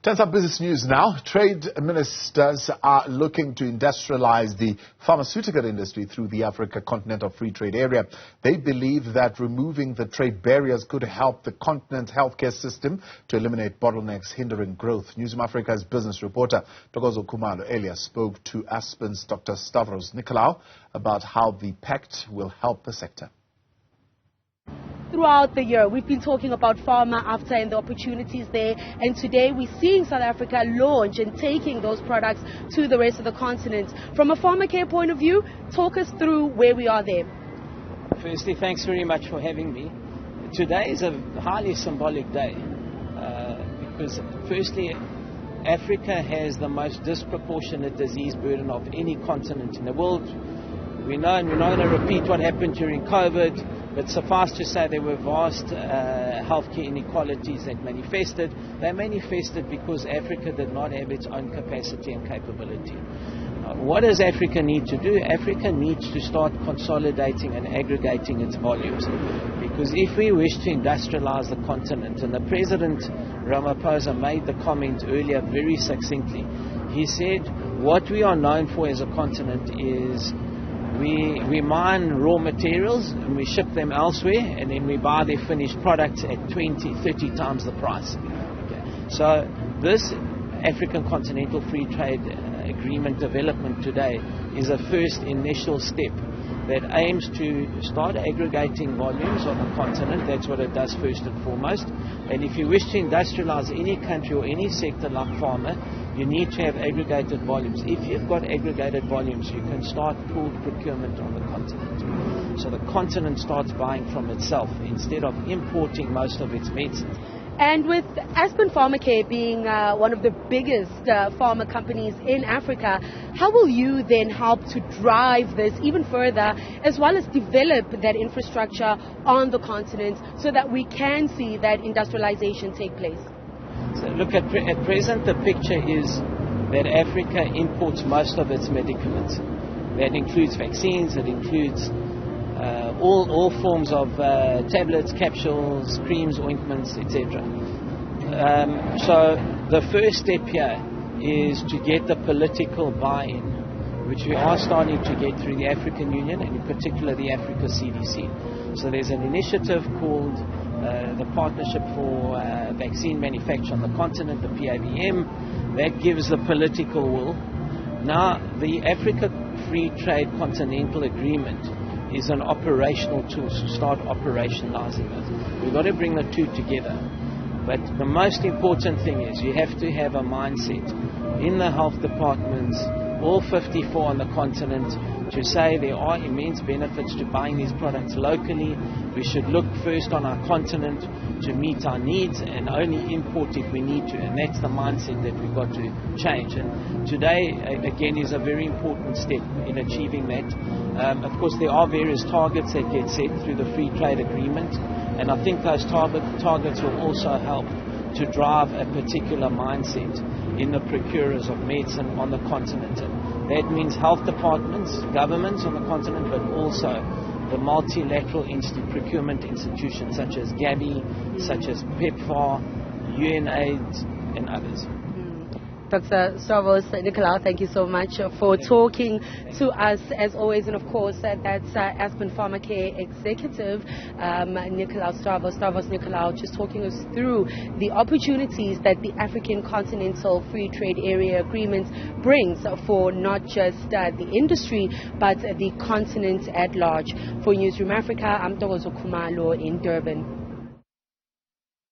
Turns up business news now. Trade ministers are looking to industrialize the pharmaceutical industry through the Africa Continental Free Trade Area. They believe that removing the trade barriers could help the continent's healthcare system to eliminate bottlenecks hindering growth. Newzroom Afrika's business reporter Ntokozo Khumalo earlier spoke to Aspen's Dr. Stavros Nicolaou about how the pact will help the sector. Throughout the year, we've been talking about pharma after and the opportunities there, and today we're seeing South Africa launch and taking those products to the rest of the continent. From a pharmacare point of view, talk us through where we are there. Firstly, thanks very much for having me. Today is a highly symbolic day because firstly, Africa has the most disproportionate disease burden of any continent in the world. We know, and we're not going to repeat what happened during COVID, but suffice to say there were vast healthcare inequalities that manifested. They manifested because Africa did not have its own capacity and capability. What does Africa need to do? Africa needs to start consolidating and aggregating its volumes. Because if we wish to industrialize the continent, and the President Ramaphosa made the comment earlier very succinctly, he said what we are known for as a continent is we mine raw materials and we ship them elsewhere, and then we buy their finished products at 20, 30 times the price. Okay. So this African Continental Free Trade Agreement development today is a first initial step that aims to start aggregating volumes on the continent. That's what it does first and foremost. And if you wish to industrialize any country or any sector like pharma, you need to have aggregated volumes. If you've got aggregated volumes, you can start pooled procurement on the continent. So the continent starts buying from itself instead of importing most of its medicines. And with Aspen Pharmacare being one of the biggest pharma companies in Africa, how will you then help to drive this even further, as well as develop that infrastructure on the continent so that we can see that industrialization take place? So look, at present the picture is that Africa imports most of its medicaments. That includes vaccines, it includes all forms of tablets, capsules, creams, ointments, etc. So the first step here is to get the political buy-in, which we are starting to get through the African Union and in particular the Africa CDC. So there's an initiative called the Partnership for Vaccine Manufacture on the Continent, the PAVM, that gives the political will. Now the Africa Free Trade Continental Agreement is an operational tool to start operationalizing it. We've got to bring the two together. But the most important thing is you have to have a mindset in the health departments, all 54 on the continent, to say there are immense benefits to buying these products locally. We should look first on our continent to meet our needs and only import if we need to. And that's the mindset that we've got to change. And today, again, is a very important step in achieving that. Of course, there are various targets that get set through the Free Trade Agreement. And I think those targets will also help to drive a particular mindset in the procurers of medicine on the continent. And that means health departments, governments on the continent, but also the multilateral procurement institutions such as Gavi, such as PEPFAR, UNAIDS, and others. Dr. Stavros Nicolaou, thank you so much for talking to us as always. And of course, that's Aspen Pharmacare Executive Stavros Nicolaou, just talking us through the opportunities that the African Continental Free Trade Area Agreement brings for not just the industry, but the continent at large. For Newzroom Afrika, I'm Ntokozo Khumalo in Durban.